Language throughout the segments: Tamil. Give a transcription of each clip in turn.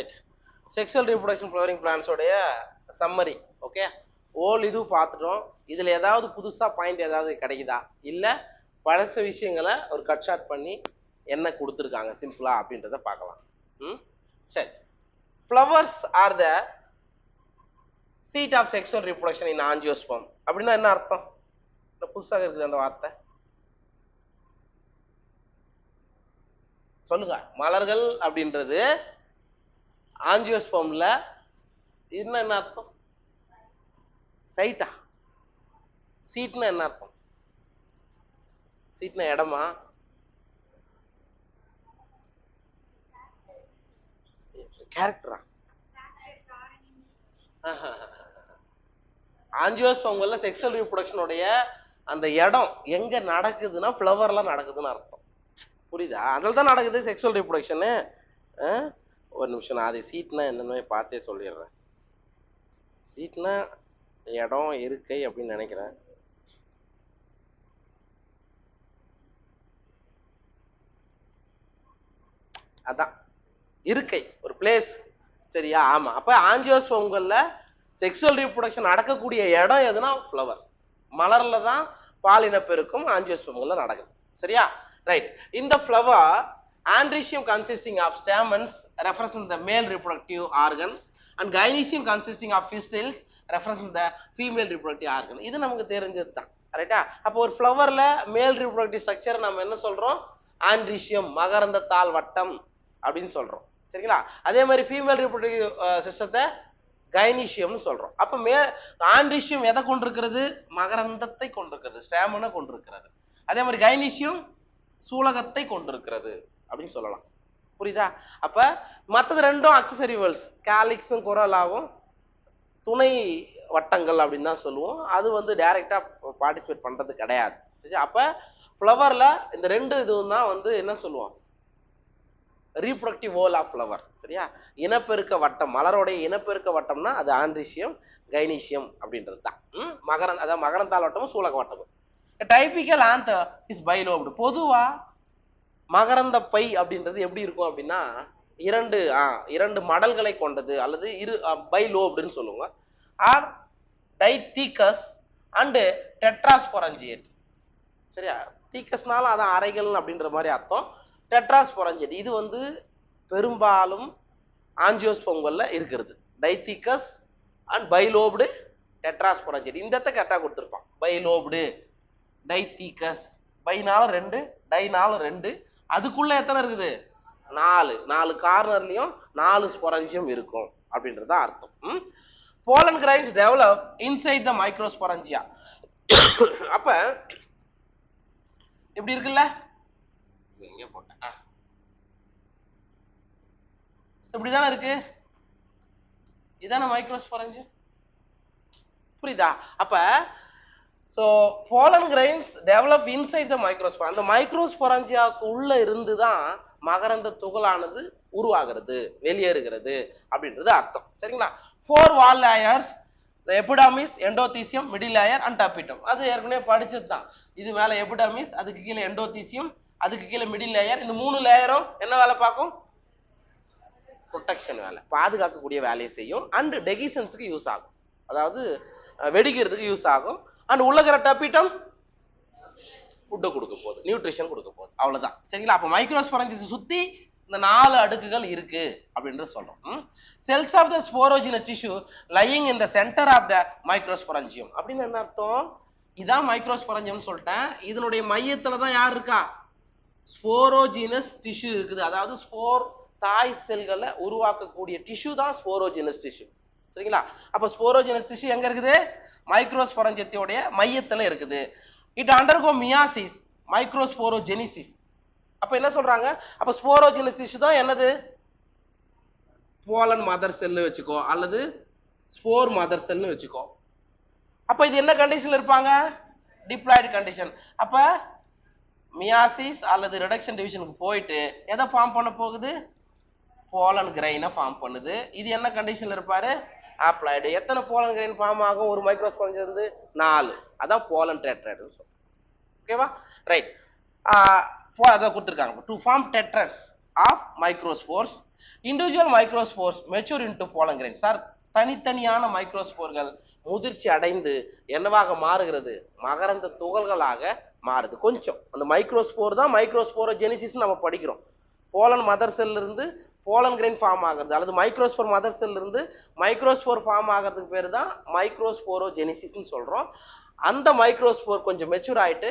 ரைட். செக்ஷுவல் ரீப்ரொடக்ஷன் ஃப்ளவரிங் பிளான்ஸோடைய சம்மரி. ஓகே, ஓல் இது பார்த்துட்டோம். இதில் ஏதாவது புதுசாக பாயிண்ட் ஏதாவது கிடைக்குதா, இல்லை பழச விஷயங்களை ஒரு கட் ஷார்ட் பண்ணி என்ன கொடுத்துருக்காங்க சிம்பிளா அப்படின்றத பார்க்கலாம். சரி, flowers are the seat of sexual reproduction in angiosperm அப்படின்னா என்ன அர்த்தம்? புதுசாக இருக்குது அந்த வார்த்தை, சொல்லுங்க. மலர்கள் அப்படின்றது ஆஞ்சியோஸ்பர்ம்ல என்ன அர்த்தம்? சைட்டா? சீட்னா என்ன அர்த்தம்? சீட்னா இடமா? கேரக்டரா? ஆஞ்சியோஸ்பர்ம்ல செக்ஷுவல் ரீப்ரொடக்ஷனுடைய அந்த இடம் எங்க நடக்குதுன்னா ஃப்ளவர்ல நடக்குதுன்னு அர்த்தம். புரியுதா? அதில் தான் நடக்குது செக்ஷுவல் ரீப்ரொடக்ஷனு. ஒரு நிமிஷம், நான் அதை சீட்னா என்னன்னு பார்த்தே சொல்லிடுறேன். சீட்னா இடம், இருக்கை அப்படின்னு நினைக்கிறேன். அதான் இருக்கை, ஒரு பிளேஸ். சரியா? ஆமா. அப்ப ஆஞ்சியோஸ்பர்ம்கள்ல செக்ஷுவல் ரீப்ரொடக்ஷன் நடக்கக்கூடிய இடம் எதுனா ஃப்ளவர். மலர்ல தான் பாலினப்பெருக்கம் ஆஞ்சியோஸ்பர்ம்கள்ல நடக்குது. சரியா? ரைட். இந்த flower andrecium consisting of stamens represent the male reproductive organ and gynoecium consisting of pistils represent the female reproductive organ. இது நமக்கு தெரிஞ்சது தான். ரைட்டா? அப்போ ஒரு ஃப்ளவர்ல மேல் ரீப்ரொடக்டிவ் ஸ்ட்ரக்சர் நம்ம என்ன சொல்றோம்? ஆண்ட்ரீசியம், மகரந்த தாள் வட்டம் அப்படின்னு சொல்றோம். சரிங்களா? அதே மாதிரி ஃபீமேல் ரீப்ரொடக்டிவ் சிஸ்டத்தை கைனீசியம்னு சொல்றோம். அப்ப ஆண்ட்ரீசியம் எதை கொண்டிருக்கிறது? மகரந்தத்தை கொண்டிருக்கிறது, ஸ்டாமனை கொண்டிருக்கிறது. அதே மாதிரி கைனீசியம் சூலகத்தை கொண்டிருக்கிறது அப்படின்னு சொல்லலாம். புரியுதா? அப்ப மற்றது ரெண்டும் அக்சசரி வேர்ட்ஸ். கேலிக்ஸும் கொரோலாவும் துணை வட்டங்கள் அப்படின்னு தான் சொல்லுவோம். அது வந்து டைரக்டா பார்ட்டிசிபேட் பண்றது கிடையாது. சரி, அப்ப ஃப்ளவர்ல இந்த ரெண்டு இதுவும் தான் வந்து என்ன சொல்லுவோம்? Reproductive whorl of flower. சரியா? இனப்பெருக்க வட்டம், மலரோடைய இனப்பெருக்க வட்டம்னா அது ஆண்ட்ரீசியம், கைனீசியம் அப்படின்றது தான். அதாவது மகரந்தாள் வட்டமும் சூலக வட்டமும். Typical anther is பைலோப்டு. பொதுவா மகரந்த பை அப்படின்றது எப்படி இருக்கும் அப்படின்னா இரண்டு மடல்களை கொண்டது, அல்லது பைலோப்டுன்னு சொல்லுவாங்க. Or dithecous and tetrasporangiate. சரியா? தீக்கஸ்னால அதான் அறைகள் அப்படின்ற மாதிரி அர்த்தம். டெட்ராஸ்பொரஞ்சியேட் இது வந்து பெரும்பாலும் ஆஞ்சியோஸ்பர்ம்கள்ல இருக்கிறது. டைதீக்கஸ் அண்ட் பைலோப்டு, டெட்ராஸ்பொரஞ்சியேட். இந்த இடத்த கரெக்டாக கொடுத்துருப்பான். பைலோப்டு, டைதீக்கஸ். பைனால 2, டைனால 2, அதுக்குள்ள எத்தனை இருக்குது? 4 கார்னர்லயும் 4 ஸ்பொரஞ்சியம் இருக்கும் அப்படின்றது அர்த்தம். pollen grains develop inside the microsporangia. அப்ப எப்படி இருக்குல்ல? எங்க போட்டேன்? இப்படிதானே இருக்கு. இதான மைக்ரோஸ்பொரஞ்சியம். புரியுதா? அப்ப so pollen grains develop inside the microspora. அந்த மைக்ரோஸ்பொரஞ்சியாவுக்கு உள்ள இருந்து தான் மகரந்த துகளானது உருவாகிறது, வெளியேறுகிறது அப்படின்றது அர்த்தம். சரிங்களா? 4 wall layers, the epidermis, endothecium, middle layer and tapetum. அது ஏற்கனவே படிச்சது தான். இது மேல எபிடர்மிஸ், அதுக்கு கீழே எண்டோதீசியம், அதுக்கு கீழே மிடில் லேயர். இந்த 3 லேயரும் என்ன வேலை பார்க்கும்? ப்ரொடெக்ஷன் வேலை, பாதுகாக்கக்கூடிய வேலையை செய்யும். அண்ட் டெகிசன்ஸுக்கு யூஸ் ஆகும், அதாவது வெடிக்கிறதுக்கு யூஸ் ஆகும். அண்ட் உள்ளகிற டபிட்டம் ஃபுட்டை கொடுக்க போகுது, நியூட்ரிஷன் கொடுக்க போகுது. அவ்வளவுதான். சரிங்களா? அப்ப மைக்ரோஸ்பொரஞ்சியத்தை சுத்தி இந்த 4 அடுக்குகள் இருக்கு அப்படின்றது சொல்றோம். Cells of the sporogenous tissue lying in the centre of the microsporangium அப்படின்னு என்ன அர்த்தம்? இதான் மைக்ரோஸ்பொரஞ்சியம் சொல்லிட்டேன். இதனுடைய மையத்துல தான் யார் இருக்கா? ஸ்போரோஜினஸ் டிஷ்யூ இருக்குது. அதாவது ஸ்போர் தாய் செல்களை உருவாக்கக்கூடிய டிஷ்யூ தான் ஸ்போரோஜினஸ் டிஷ்யூ. சரிங்களா? அப்ப ஸ்போரோஜினஸ் டிஷ்யூ எங்க இருக்குது? மைக்ரோஸ்பொரஞ்சியத்தோடைய மையத்துல இருக்குது. It undergo meiosis, microsporogenesis. அப்ப என்ன சொல்றாங்க? அப்ப ஸ்போரோஜினஸ் டிஷ்யூ தான் என்னது? போலன் மதர் செல் வச்சுக்கோ, அல்லது ஸ்போர் மதர் செல்னு வச்சுக்கோ. அப்ப இது என்ன கண்டிஷன்ல இருப்பாங்க? Diploid condition. அப்ப மியாசிஸ் அல்லது ரிடக்ஷன் டிவிஷனுக்கு போயிட்டு எதை ஃபார்ம் பண்ண போகுது? போலன் கிரைனை ஃபார்ம் பண்ணுது. இது என்ன கண்டிஷன்ல இருப்பாரு? ஆப்ளாய்டு. எத்தனை போலன் கிரைன் ஃபார்ம் ஆகும் ஒரு மைக்ரோஸ்பொரஞ்சியம் இருந்து? 4. அதான் போலன் டெட்ராய்டுன்னு சொல்றோம். ஓகேவா? ரைட். அதை கொடுத்துருக்காங்க. To form tetrads of microspores individual microspores mature into pollen grain. Sir தனித்தனியான மைக்ரோஸ்போர்கள் முதிர்ச்சி அடைந்து என்னவாக மாறுகிறது? மகரந்த துகள்களாக மாறுது. கொஞ்சம் அந்த மைக்ரோஸ்போர் தான் மைக்ரோஸ்போரோஜெனிசிஸ் நம்ம படிக்கிறோம். போலன் மதர் செல்ல இருந்து போலன் கிரைன் ஃபார்ம் ஆகிறது, அல்லது மைக்ரோஸ்போர் மதர் செல்ல இருந்து மைக்ரோஸ்போர் ஃபார்ம் ஆகிறதுக்கு பேர் தான் மைக்ரோஸ்போரோஜெனிசிஸ்னு சொல்றோம். அந்த மைக்ரோஸ்போர் கொஞ்சம் மெச்சூர் ஆயிட்டு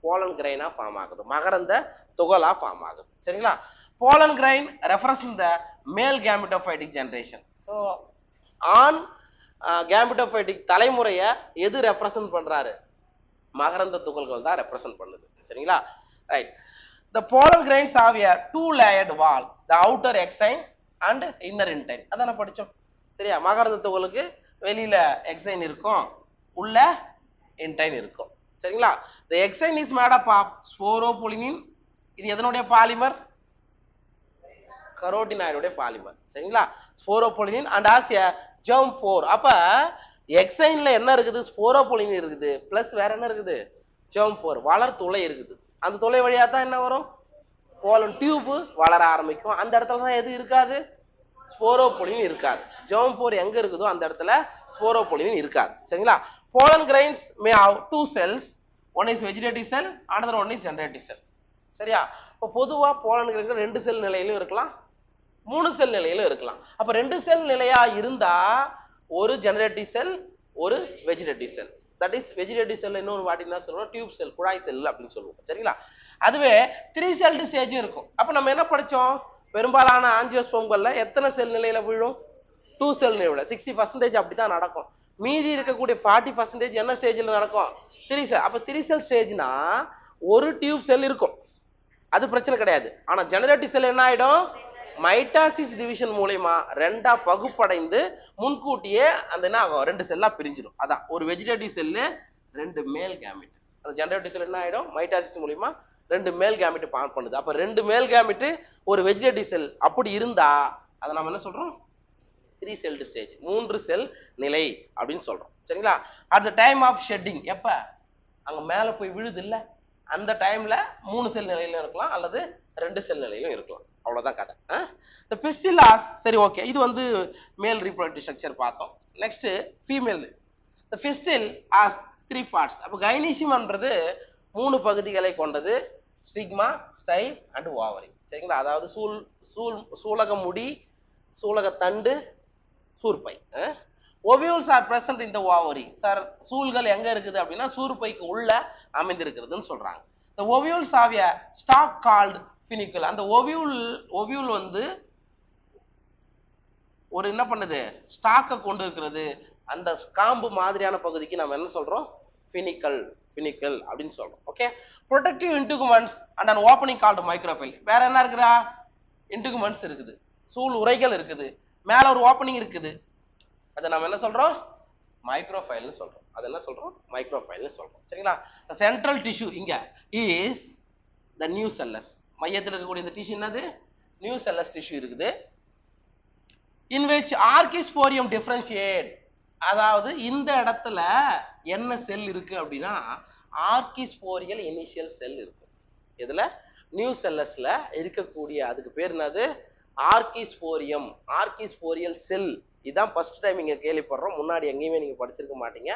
போலன் கிரைனா ஃபார்ம் ஆகுது, மகரந்த துகளா ஃபார்ம் ஆகுது. சரிங்களா? போலன் கிரைன் ரெஃபரன்ஸ் த மேல் கேமிட்டோபைட்டிக் ஜெனரேஷன். ஸோ ஆண் கேமிட்டோபைட்டிக் தலைமுறையை எது ரெப்ரசன்ட் பண்றாரு? மகரந்த துகள்கள் தான் ரெப்ரசன்ட் பண்ணுது. சரிங்களா? Right. The pollen grains have a two-layered wall, the outer exine and inner intine. அதான படிச்சோம். சரியா? மகரந்த துகளுக்கு வெளியில எக்ஸைன் இருக்கும், உள்ள இன்டைன் இருக்கும். சரிங்களா? The exine is made up of sporopollenin. இது எதனுடைய பாலிமர்? கரோட்டினாய்டுடைய பாலிமர். சரிங்களா? Sporopollenin and as a germ pore. அப்ப எக்ஸைன்ல என்ன இருக்குது? ஸ்போரோபொலினின் இருக்குது, பிளஸ் வேற என்ன இருக்குது? germ pore, வளர் துளை இருக்குது. அந்த துளை வழியா தான் என்ன வரும்? போலன் டியூப் வளர ஆரம்பிக்கும். அந்த இடத்துல தான் எது இருக்காது? ஸ்போரோபொலினின் இருக்காது. germ pore எங்க இருக்குதோ அந்த இடத்துல ஸ்போரோபொலினின் இருக்காது. சரிங்களா? pollen grains may have two cells, one is vegetative cell, another one is generative cell. சரியா? இப்போ பொதுவா போலன் கிரைன்கள் 2 செல் நிலையிலும் இருக்கலாம், 3 செல் நிலையிலும் இருக்கலாம். அப்ப 2 செல் நிலையா இருந்தா ஒரு ஜெனரேட்டிவ் செல், ஒரு vegetative cell. That is vegetative cell இன்னொரு வாட்டி என்ன சொல்றோம்? டியூப் செல், குழாய் செல் அப்படின்னு சொல்லுவோம். சரிங்களா? அதுவே 3 செல்டு ஸ்டேஜும் இருக்கும். அப்ப நம்ம என்ன படிச்சோம்? பெரும்பாலான ஆஞ்சியோஸ்போம்கள்ல எத்தனை செல் நிலையில விழும்? 2 செல் நிலையில 60% அப்படிதான் நடக்கும். மீதி இருக்கக்கூடிய 40% என்ன ஸ்டேஜ்ல நடக்கும்? 3 செல். அப்ப 3 செல் ஸ்டேஜ்னா ஒரு டியூப் செல் இருக்கும், அது பிரச்சனை கிடையாது. ஆனா ஜெனரேட்டிவ் செல் என்ன ஆயிடும்? மைட்டாசிஸ் டிவிஷன் மூலமா ரெண்டா பகுப்படைந்து முன்கூட்டியே அந்த என்ன ஆகும்? 2 செல்லா பிரிஞ்சிடும். அதான் ஒரு வெஜிடேட்டிவ் செல்லு 2 மேல் கேமிட். அந்த ஜெனரேட்டிவ் செல் என்ன ஆயிடும்? மைட்டாசிஸ் மூலமா 2 மேல் கேமிட் ஃபார்ம் பண்ணுது. அப்ப 2 மேல் கேமிட் ஒரு வெஜிடேட்டிவ் செல் அப்படி இருந்தா அதை நம்ம என்ன சொல்றோம்? 3 செல்டு ஸ்டேஜ், 3 செல் நிலை அப்படின்னு சொல்றோம். சரிங்களா? At the time of shedding, எப்ப அங்க மேல போய் விழுது இல்ல, அந்த டைம்ல 3 செல் நிலையிலும் இருக்கலாம் அல்லது 2 செல் நிலையிலும் இருக்கலாம். அவ்வளவுதான் கதை. இந்த பிஸ்டிலாஸ். சரி, ஓகே. இது வந்து மேல் ரீப்ரொடக்டிவ் ஸ்ட்ரக்சர் பார்த்தோம். Next female. the pistil has 3 parts. அப்ப கைனீசியம்ன்றது 3 பகுதிகளை கொண்டது: ஸ்டிக்மா, ஸ்டைம் அண்ட் ஓவரி. சரிங்களா? அதாவது சூலக முடி, சூலக தண்டு, சூர்பை. Ovules are present in the ovary. Sir சூல்கள் எங்க இருக்குது அப்படின்னா சூர்பைக்கு உள்ள அமைந்திருக்கிறதுன்னு சொல்றாங்க. the ovules have a stalk called funicle. அந்த ஓவியூல் வந்து ஒரு என்ன பண்ணுது? ஸ்டாக்கை கொண்டு இருக்கிறது. அந்த காம்பு மாதிரியான பகுதிக்கு நம்ம என்ன சொல்றோம்? ஃபினிக்கல் அப்படின்னு சொல்றோம். Okay. Protective integuments and an opening called micropyle. வேற என்ன இருக்குதா? இன்டுகுமெண்ட்ஸ் இருக்குது, சூல் உரைகள் இருக்குது, மேல ஒரு ஓப்பனிங் இருக்குது. அதை நம்ம என்ன சொல்றோம்? மைக்ரோஃபைல்னு சொல்றோம். அது என்ன சொல்றோம்? மைக்ரோஃபைல்னு சொல்றோம். சரிங்களா? சென்ட்ரல் டிஷ்யூ இங்க இஸ் த நியூசெல்லஸ். மையத்தில் இருக்கக்கூடிய இந்த டிஷ்யூ என்னது? நியூசெல்லஸ் டிஷ்யூ இருக்குது. in which archisporium differentiate. அதாவது இந்த இடத்துல என்ன செல் இருக்கு அப்படின்னா ஆர்கிஸ்போரியல் இனிஷியல் செல் இருக்கு. இதுல நியூசெல்லஸ்ல இருக்கக்கூடிய அதுக்கு பேர் என்னது? ஆர்கிஸ்போரியம், ஆர்கிஸ்போரியல் செல். இதான் ஃபர்ஸ்ட் டைம் இங்க கேள்விப்படுறோம். முன்னாடி எங்கேயுமே நீங்க படிச்சிருக்க மாட்டீங்க.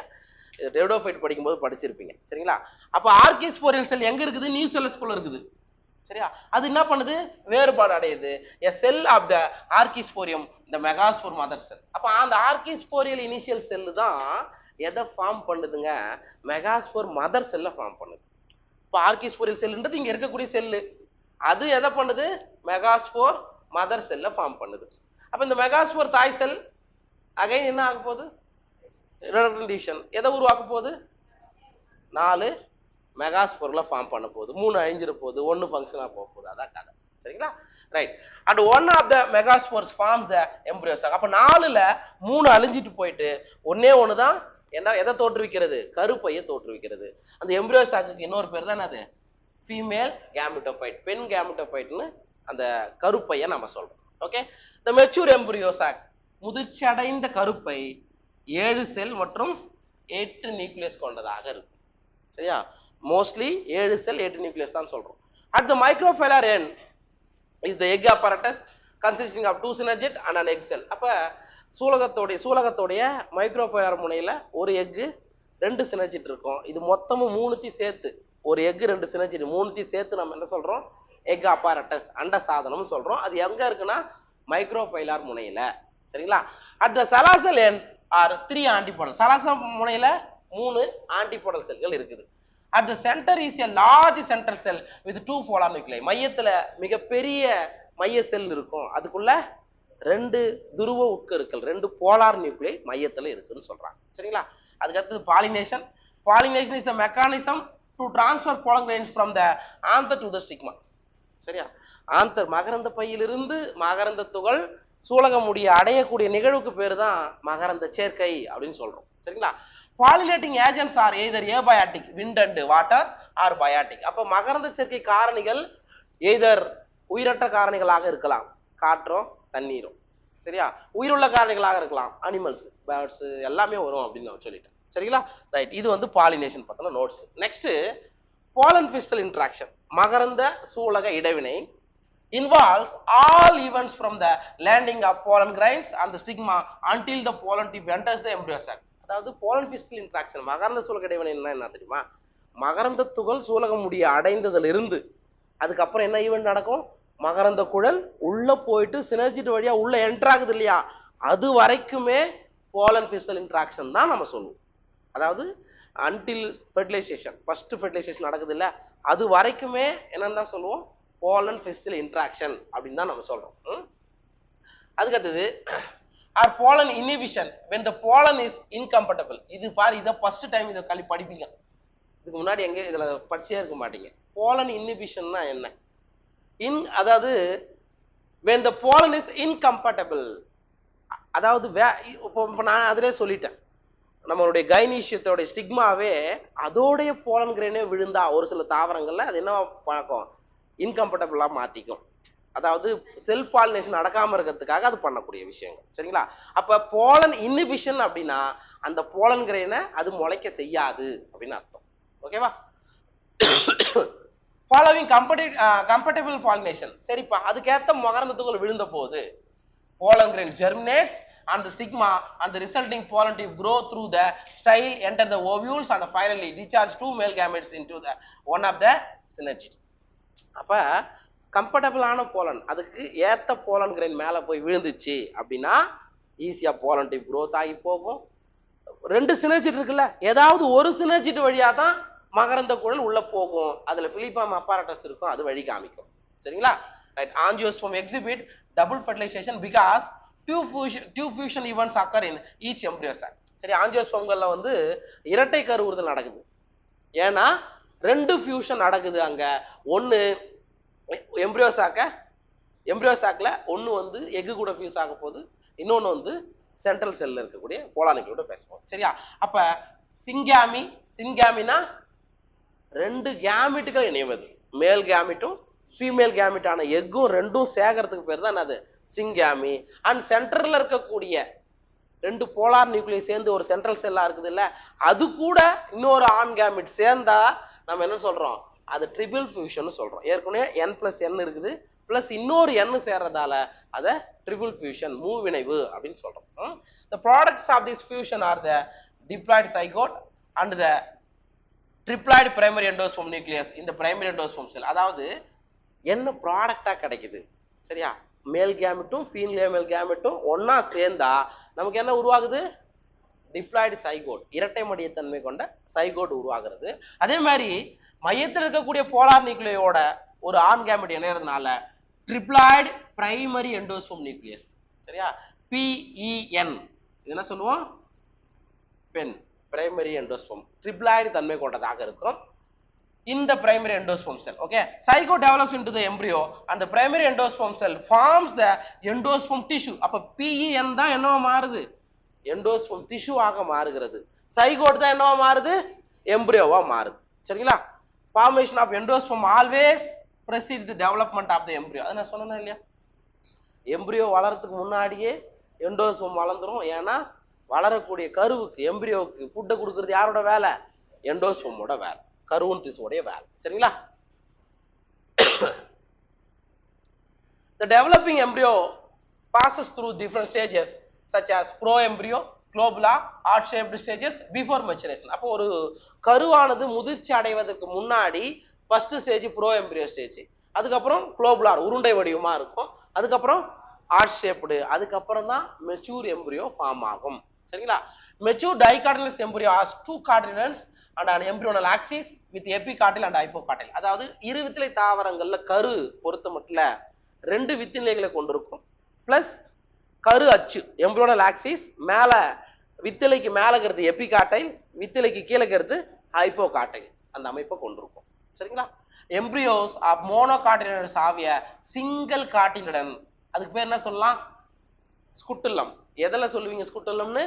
டெரிடோஃபைட் படிக்கும்போது படிச்சிருப்பீங்க. சரிங்களா? அப்ப ஆர்கிஸ்போரியல் செல் எங்க இருக்குது? நியூசெல்லஸ்குள்ள இருக்குது. சரியா? அது என்ன பண்ணுது? வேறுபாடு அடையுது. a cell of the archisporium, the megaspore mother cell. அப்ப அந்த ஆர்கிஸ்போரியல் இனிஷியல் செல் தான் எதை ஃபார்ம் பண்ணுதுங்க? மெகாஸ்போர் மதர் செல்ல ஃபார்ம் பண்ணுது. இப்ப ஆர்கிஸ்போரியல் செல்ன்றது இங்க இருக்கக்கூடிய செல்லு, அது எதை பண்ணுது? மெகாஸ்போர் மதர் செல்ல ஃபார்ம் பண்ணுது. அப்ப இந்த மெகாஸ்போர் தாய் செல் அகைன் என்ன ஆக போகுது? டிவிஷன். எதை உருவாக்க போகுது? 4 மெகாஸ்போர்ல ஃபார்ம் பண்ண போகுது, 3 அழிஞ்சிட போகுது, 1 ஃபங்க்ஷனா போக போகுது. அதான் கதை. சரிங்களா? Right. And one of the megaspores forms the embryo sac. அப்ப 4ல 3 அழிஞ்சிட்டு போயிட்டு ஒண்ணு தான் என்ன எதை தோற்றுவிக்கிறது? கருப்பையை தோற்றுவிக்கிறது. அந்த எம்ப்ரியோ சாக்குக்கு இன்னொரு பேர் தான் அது ஃபீமேல் கேமிட்டோபைட், பெண் கேமிட்டோபைட்னு அந்த கருப்பையை நம்ம சொல்றோம். ஓகே. த மெச்சூர் எம்ப்ரியோ சாக், முதிர்ச்சி அடைந்த கருப்பை 7 செல் மற்றும் 8 நியூக்ளியஸ் கொண்டதாக இருக்கும். சரியா? மோஸ்ட்லி 7 செல் 8 நியூக்ளியஸ் தான் சொல்றோம். At the micropylar end is the egg apparatus consisting of 2 synergid and an egg cell. அப்ப சூலகத்தோடைய மைக்ரோபைலார் முனையில ஒரு எக் 2 சினர்ஜிட் இருக்கும். இது மொத்தமும் 3 சேர்த்து ஒரு எக் 2 சினர்ஜிட் 3 சேர்த்து நம்ம என்ன சொல்றோம்? எக் அப்பாரட்டஸ் அண்ட சாதனம் சொல்றோம். அது எங்க இருக்குன்னா மைக்ரோபைலார் முனையில. சரிங்களா? at the salazal end are 3 antipodal. சலாசல் முனையில 3 ஆன்டிபோடல் செல்கள் இருக்குது. at the center is a large central cell with 2 polar nuclei. மையத்துல மிகப்பெரிய மைய செல் இருக்கும். அதுக்குள்ள 2 துருவ உட்கருக்கள் 2 போலார் நியூக்ளியை மையத்துல இருக்குன்னு சொல்றாங்க. சரிங்களா? அதுக்கு அடுத்து pollination. Pollination is the mechanism to transfer pollen grains from the anther to the stigma. சரியா? ஆந்தர் மகரந்த பையிலிருந்து மகரந்த துகள் சூலக முடிய அடையக்கூடிய நிகழ்வுக்கு பேரு தான் மகரந்த சேர்க்கை அப்படின்னு சொல்றோம். சரிங்களா? Pollinating agents are either abiotic wind and water or biotic. அப்ப மகரந்த சேர்க்கை காரணிகள் எய்தர் உயிரற்ற காரணிகளாக இருக்கலாம், காற்றும் தண்ணீரும். சரியா? உயிருள்ள காரணிகளாக இருக்கலாம், அனிமல்ஸ் பேர்ட்ஸ் எல்லாமே வரும் அப்படின்னு நான் சொல்லிட்டேன். சரிங்களா? ரைட். இது வந்து பாலினேஷன் பத்தின notes. Next pollen fiscal interaction. மகரந்த சூலக இடைவினை involves all events from the landing of pollen grains on the stigma until the pollen tip enters the embryo sac. அதாவது pollen fiscal interaction மகரந்த சூலக இடைவினை என்ன தெரியுமா? மகரந்த துகள் சூலக முடிய அடைந்ததுல இருந்து அதுக்கப்புறம் என்ன ஈவெண்ட் நடக்கும்? மகரந்த குழல் உள்ள போயிட்டு சினர்ஜிட் வழியா உள்ள என்டர் ஆகுது இல்லையா, அது வரைக்குமே pollen fiscal interaction தான் நம்ம சொல்லுவோம். அதாவது until fertilization, first fertilization நடக்குது இல்ல, அது வரைக்குமே என்னன்னு தான் சொல்லுவோம்? pollen fiscal interaction அப்படின்னு தான் நம்ம சொல்றோம். அதுக்கு அடுத்தது or pollen inhibition when the pollen is incompatible. இது பாரு, இத first time இத கலி படிப்பீங்க. இதுக்கு முன்னாடி எங்க இதுல படிச்சே இருக்க மாட்டீங்க. pollen inhibitionனா என்ன? அதாவது when the pollen is incompatible, அதாவது இப்போ நான் அதிலே சொல்லிட்டேன், நம்மளுடைய கைனீஷியத்தோட ஸ்டிக்மாவே அதோடைய போலன் கிரெயினே விழுந்தா ஒரு சில தாவரங்கள்ல அது என்ன பார்க்கும்? இன்கம்பர்டபிளா மாத்திக்கும். அதாவது செல்ஃப் பாலினேஷன் நடக்காம இருக்கிறதுக்காக அது பண்ணக்கூடிய விஷயங்கள். சரிங்களா? அப்ப போலன் இன்ஹிபிஷன் அப்படின்னா அந்த போலன் கிரெயினை அது முளைக்க செய்யாது அப்படின்னு அர்த்தம். ஓகேவா? Following compatible pollination. சரிப்பா, அதுக்கேற்ற மகரந்த துகள் விழுந்த போது pollen grain germinates and the stigma and the resulting pollen tube grow through the style, enter the ovules and finally discharge 2 male gametes into the one of the synergid. அப்ப கம்பேட்டபிள் ஆன போலன், அதுக்கு ஏத்த போலன் கிரெயின் மேல போய் விழுந்துச்சு அப்படின்னா ஈஸியா போலன் டியூப் growth ஆகி போகும். 2 சினர்ஜிட் இருக்குல்ல, ஏதாவது ஒரு சினர்ஜிட் வழியா தான் மகரந்த குழல் உள்ள போகும். அதுல பிலிபாம் அப்பாரட்டஸ் இருக்கும், அது வழி காமிக்கும். சரிங்களா? Right. Angiosperm exhibit double fertilization because two fusion events occur in each embryo sac. சரி, ஆஞ்சியோஸ்போம்கள்ல வந்து இரட்டை கருவுறுதல் நடக்குது. ஏன்னா 2 ஃபியூஷன் நடக்குது அங்க. ஒன்னு எம்ப்ரியோ சாக்ல ஒன்னு வந்து எக்கு கூட ஃபியூஸ் ஆக போகுது, இன்னொன்னு வந்து சென்ட்ரல் செல்ல இருக்கக்கூடிய போலானிக்கோட பேசுவோம். சரியா? அப்ப சின்காமினா 2 கேமிட்டுகள் இணைவது, மேல் கேமிட்டும் ஃபீமேல் கேமிட்டான எக்கும் 2ம் சேகரத்துக்கு பேர் தான் என்னது? சிங்காமி. அண்ட் சென்டர்ல இருக்கக்கூடிய 2 போலார் நியூக்ளியை சேர்ந்து ஒரு சென்ட்ரல் செல்லா இருக்குது இல்ல, அது கூட இன்னொரு ஆண் கேமிட் சேர்ந்தா நம்ம என்ன சொல்றோம்? அது ட்ரிபிள் ஃபியூஷன் சொல்றோம். ஏற்கனவே n+n இருக்குது, பிளஸ் இன்னொரு n சேர்றதால அதை ட்ரிபிள் ஃபியூஷன் மூவிணைவு அப்படின்னு சொல்றோம். The products of this fusion are the diploid zygote and the triploid primary endosperm nucleus in the primary endosperm cell. அதாவது என்ன ப்ராடக்டா கிடைக்குது? சரியா? மேல் கேமெட்டும் ஃபீமேல் கேமெட்டும் ஒன்னா சேர்ந்தா நமக்கு என்ன உருவாகுது? டிப்ளாய்டு சைகோட், இரட்டை மடியத்தன்மை கொண்ட சைகோட் உருவாகிறது. அதே மாதிரி மையத்தில் இருக்கக்கூடிய போலார் நியூக்ளியோட ஒரு ஆண் கேமெட் இணையறதுனால ட்ரிப்ளாய்டு பிரைமரி எண்டோஸ்போம் நியூக்ளியஸ். சரியா? PEN இது என்ன சொல்லுவோம்? பென் பிரைமரி எண்டோஸ்போம் ட்ரிப்ளாய்டு தன்மை கொண்டதாக இருக்கும் இந்த primary endosperm cell. Okay, zygote develops into the embryo and the primary endosperm cell forms the endosperm tissue. அப்ப PEN தான் என்னவா மாறுது? endosperm tissue ஆக மாறுகிறது. zygote தான் என்னவா மாறுது? embryoவா மாறுது. சரிங்களா? formation of endosperm always precedes the development of the embryo. அத நான் சொன்னேனா இல்லையா? embryo வளரதுக்கு முன்னாடியே endosperm வளர்ந்துரும். ஏன்னா வளரக்கூடிய கருவுக்கு எம்பிரியோவுக்கு ஃபுட்டை கொடுக்கிறது யாரோட வேலை? எண்டோஸ்போமோட வேலை, கருவன் திசுவோடைய வேலை. சரிங்களா? The developing embryo passes through different stages such as pro-embryo, globula, heart-shaped stages before maturation. அப்போ ஒரு கருவானது முதிர்ச்சி அடைவதற்கு முன்னாடி first stage bro embryo stage, அதுக்கப்புறம் குளோபுலார் உருண்டை வடிவமா இருக்கும், அதுக்கப்புறம் ஹார்ட் ஷேப்டு, அதுக்கப்புறம் தான் மெச்சூர் எம்ப்ரியோ ஃபார்ம் ஆகும். சரிங்களா? Mature dicotyledonous embryo has two cotyledons and an embryonal axis with epicardial and hypocardial. அதாவது இரு வித்திலை தாவரங்கள்ல கரு பொறுத்த மட்டும் ரெண்டு வித்திலைகளை கொண்டிருக்கும், பிளஸ் கரு அச்சு எம்ப்ரியோனல் ஆக்சிஸ், மேல வித்திலைக்கு மேல இருக்கிறது எபிகார்டைல், வித்திலைக்கு கீழே இருக்கிறது ஹைப்போகார்டைல், அந்த அமைப்பை கொண்டிருக்கும். சரிங்களா? எம்ப்ரியோஸ் ஆஃப் மோனோகார்டினஸ் ஆவிய சிங்கிள் கார்டினடன், அதுக்கு பேர் என்ன சொல்லலாம்? ஸ்குட்டுலம். எதில் சொல்லுவீங்க ஸ்குட்டுலம்னு?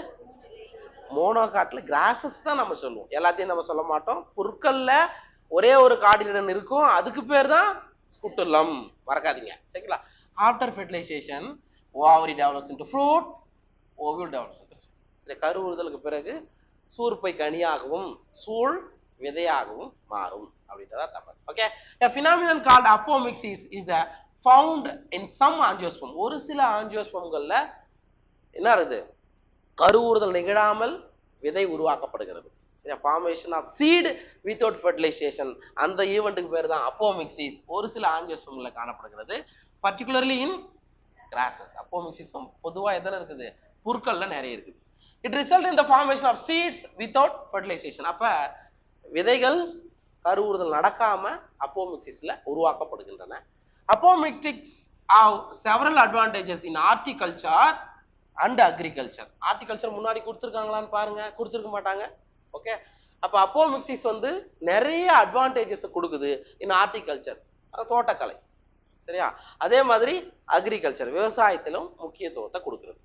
மோனோகார்ட்ல கிராசஸ் தான் நம்ம சொல்லுவோம், எல்லாத்தையும் நம்ம சொல்ல மாட்டோம். புற்கள்ல ஒரே ஒரு கார்டினடன் இருக்கும், அதுக்கு பேர் தான் ஸ்குட்டுலம், மறக்காதீங்க. சரிங்களா? After fertilisation ovary develops into fruit, ovule develops into seed. சரி, கருவுறுதலுக்கு பிறகு சூர்பை கனியாகவும் சூழ் விதையாகவும் மாறும் அப்படின்றதா தகவல். Okay, a phenomenon called apomixis is the found in some angiosperm. ஒரு சில ஆஞ்சியோஸ்பம்கள்ல என்ன இருக்குது? கருவுறுதல் நிகழாமல் விதை உருவாக்கப்படுகிறது. சரியா? Formation of seed without fertilisation, அந்த ஈவெண்ட்டுக்கு பேர் தான் அப்போமிக்சிஸ். ஒரு சில ஆஞ்சியோஸ்பம்ல காணப்படுகிறது, பர்டிகுலர்லி இன் கிராசஸ். அப்போமிக்சிஸும் பொதுவா எதில் இருக்குது? புற்கள்ல நிறைய இருக்குது. It result in the formation of seeds without fertilisation. அப்ப விதைகள் கருவுறுதல் நடக்காம அப்போமிக்சிஸ்ல உருவாக்கப்படுகின்றன. Apomictics have several advantages in horticulture and agriculture. Horticulture முன்னாடி கொடுத்துருக்காங்களான்னு பாருங்க, கொடுத்துருக்க மாட்டாங்க. ஓகே, அப்ப அப்போமிக்சிஸ் வந்து நிறைய அட்வான்டேஜஸ் கொடுக்குது இன் ஹார்டிகல்ச்சர், தோட்டக்கலை. சரியா? அதே மாதிரி அக்ரிகல்ச்சர் விவசாயத்திலும் முக்கியத்துவத்தை கொடுக்கிறது.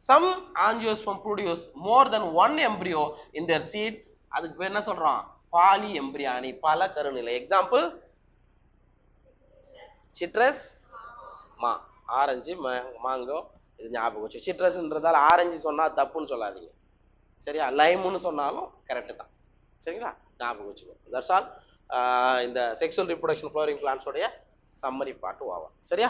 சம் ஆஞ்சியோஸ்பம் ப்ரொடியூஸ் மோர் தென் ஒன் எம்ப்ரியோ இன் தேர் சீட், அதுக்கு பேர் என்ன சொல்றோம்? பாலி எம்பிரியானி, பல கருநிலை. எக்ஸாம்பிள் சிட்ரஸ், மா, ஆரஞ்சு, மாங்கோ. இது ஞாபகம் வச்சு, சிட்ரஸ்ன்றதால ஆரஞ்சு சொன்னா தப்புன்னு சொல்லாதீங்க. சரியா? லைம்னு சொன்னாலும் கரெக்டு தான். சரிங்களா? ஞாபகம் வச்சுக்கோ. That's all. இந்த செக்ஷுவல் ரிப்ரொடக்ஷன் ஃப்ளவரிங் பிளான்ட்ஸோடைய சம்மரி பார்ட் ஓவர். சரியா?